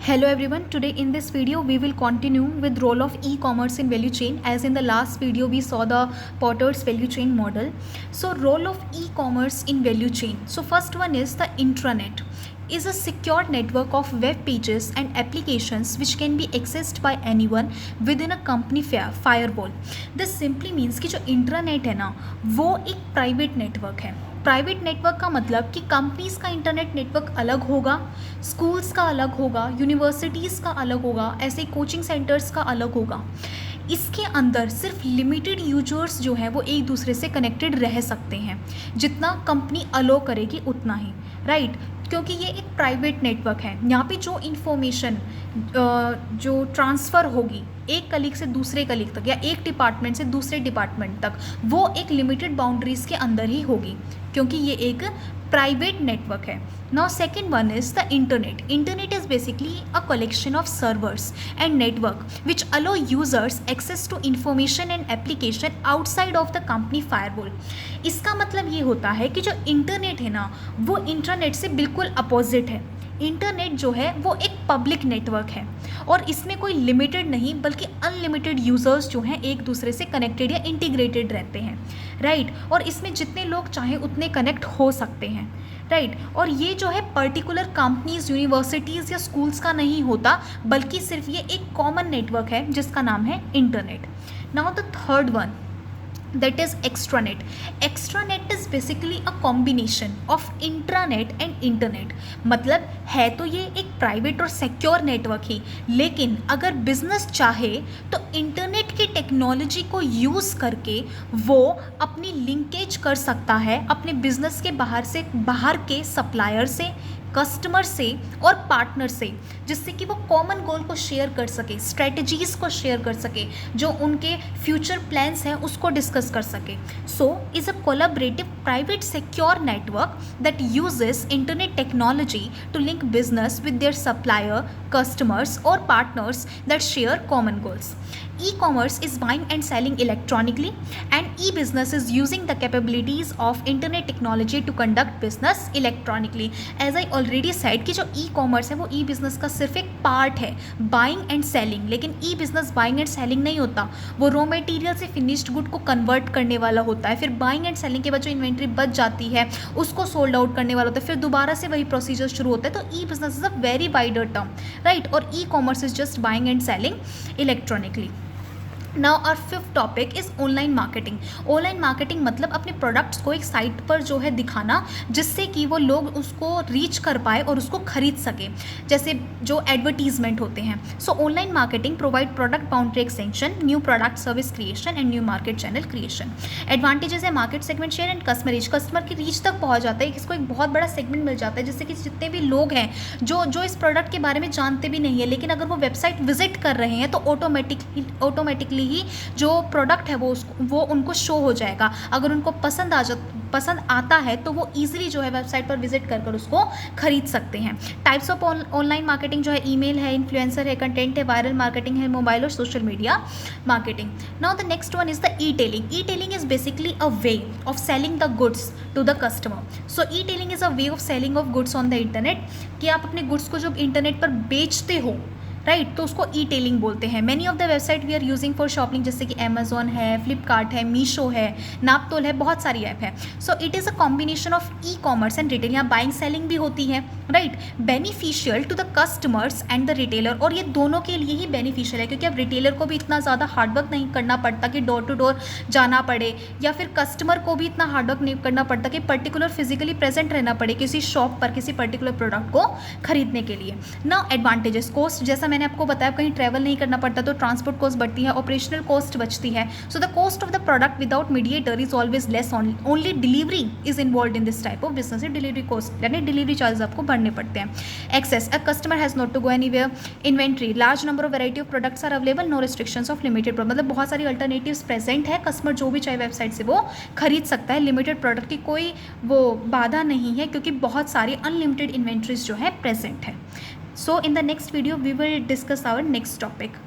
Hello everyone, today in this video we will continue with role of e-commerce in value chain. As in the last video we saw the Porter's value chain model. So role of e-commerce in value chain. So first one is the intranet is a secure network of web pages and applications which can be accessed by anyone within a company firewall. This simply means कि जो intranet है ना वो एक private network है. Private network का मतलब कि कंपनीज़ का इंटरनेट नेटवर्क अलग होगा, स्कूल्स का अलग होगा, यूनिवर्सिटीज़ का अलग होगा, ऐसे कोचिंग सेंटर्स का अलग होगा. इसके अंदर सिर्फ लिमिटेड यूजर्स जो हैं वो एक दूसरे से कनेक्टेड रह सकते हैं, जितना कंपनी अलो करेगी उतना ही, राइट. क्योंकि ये एक प्राइवेट नेटवर्क है. यहाँ पे जो इन्फॉर्मेशन जो ट्रांसफ़र होगी एक कलीग से दूसरे कलीग तक या एक डिपार्टमेंट से दूसरे डिपार्टमेंट तक, वो एक लिमिटेड बाउंड्रीज़ के अंदर ही होगी, क्योंकि ये एक प्राइवेट नेटवर्क है. Now second one is the internet. Internet is basically a collection of servers and network which allow users access to information and application outside of the company firewall. इसका मतलब ये होता है कि जो इंटरनेट है ना वो इंटरनेट से बिल्कुल अपोजिट है. इंटरनेट जो है वो एक पब्लिक नेटवर्क है और इसमें कोई लिमिटेड नहीं बल्कि अनलिमिटेड यूज़र्स जो हैं एक दूसरे से कनेक्टेड या इंटीग्रेटेड रहते हैं, राइट. और इसमें जितने लोग चाहें उतने कनेक्ट हो सकते हैं, राइट. और ये जो है पर्टिकुलर कंपनीज, यूनिवर्सिटीज़ या स्कूल्स का नहीं होता, बल्कि सिर्फ ये एक कॉमन नेटवर्क है जिसका नाम है internet. Now the third one, that is extranet. Extranet is basically a combination of intranet and internet. मतलब है तो ये एक प्राइवेट और सिक्योर नेटवर्क ही, लेकिन अगर बिजनेस चाहे तो इंटरनेट की टेक्नोलॉजी को यूज़ करके वो अपनी लिंकेज कर सकता है अपने बिजनेस के बाहर के सप्लायर से, कस्टमर से और पार्टनर से, जिससे कि वो कॉमन गोल को शेयर कर सके, स्ट्रेटजीज़ को शेयर कर सके, जो उनके फ्यूचर प्लान्स हैं उसको डिस्कस कर सके. So is a collaborative private secure network that uses internet technology to link business with their supplier, customers or partners that share common goals. E-commerce is buying and selling electronically, and e-business is using the capabilities of internet technology to conduct business electronically. As I already said कि जो e-commerce है वो e-business का सिर्फ एक part है, buying and selling. लेकिन e-business buying and selling नहीं होता, वो रॉ मटेरियल से फिनिश्ड गुड को कन्वर्ट करने वाला होता है. फिर बाइंग एंड सेलिंग के बाद जो इन्वेंट्री बच जाती है उसको सोल्ड आउट करने वाला होता है, फिर दोबारा से वही प्रोसीजर शुरू होता है. तो e-business is a very wider term, right. और e-commerce is just buying and selling electronically. Now our fifth topic is online marketing. Online marketing मतलब अपने प्रोडक्ट्स को एक साइट पर जो है दिखाना, जिससे कि वो लोग उसको रीच कर पाए और उसको खरीद सके, जैसे जो एडवर्टीजमेंट होते हैं. So online marketing provide product boundary extension, new product service creation and new market channel creation. Advantages है market segment share and customer reach. Customer की रीच तक पहुँच जाता है, इसको एक बहुत बड़ा सेगमेंट मिल जाता है, जिससे कि जितने भी लोग हैं जो इस प्रोडक्ट के बारे में जानते भी नहीं है, लेकिन अगर वो वेबसाइट विजिट कर रहे हैं तो ऑटोमेटिकली ही जो प्रोडक्ट है वो उनको शो हो जाएगा. अगर उनको पसंद आता है तो वो ईजिली जो है वेबसाइट पर विजिट कर उसको खरीद सकते हैं. टाइप्स ऑफ ऑनलाइन मार्केटिंग जो है ईमेल है, इन्फ्लुएंसर है, कंटेंट है, वायरल मार्केटिंग है, मोबाइल और social media marketing. Now the next one is the e tailing. E tailing is basically a way of selling the goods to the customer. So e tailing is a way of selling of goods on the internet, कि आप अपने goods को जब internet पर बेचते हो, right, तो उसको ई टेलिंग बोलते हैं. Many of the website we are using for shopping, जैसे कि अमेजोन है, फ्लिपकार्ट है, मीशो है, नापतोल है, बहुत सारी ऐप है. So it is a combination of ecommerce and retail. यहाँ बाइंग सेलिंग भी होती है, right. Beneficial to the customers and the retailer, और ये दोनों के लिए ही बेनिफिशियल है, क्योंकि अब रिटेलर को भी इतना ज़्यादा हार्डवर्क नहीं करना पड़ता कि डोर टू डोर जाना पड़े, या फिर कस्टमर को भी इतना हार्डवर्क नहीं करना पड़ता कि पर्टिकुलर फिजिकली प्रेजेंट रहना पड़े किसी शॉप पर किसी पर्टिकुलर प्रोडक्ट को खरीदने के लिए. नाउ एडवांटेजेस, कॉस्ट, जैसा मैंने आपको बताया कहीं ट्रैवल नहीं करना पड़ता तो ट्रांसपोर्ट कॉस्ट बढ़ती है, ऑपरेशनल कॉस्ट बचती है. So the cost of the product without mediator is always less. Only delivery is involve in this type of business. Delivery cost यानी डिलीवरी चार्जेस आपको भरने पड़ते हैं. Access, a customer has not to go anywhere. Inventory, large number of variety of products are available, no restrictions of limited. मतलब बहुत सारी alternatives present है, customer जो भी चाहे वेबसाइट से वो खरीद सकता है. लिमिटेड प्रोडक्ट की कोई वो बाधा नहीं है, क्योंकि बहुत सारी अनलिमिटेड इन्वेंट्रीज जो है प्रेजेंट है. So in the next video we will discuss our next topic.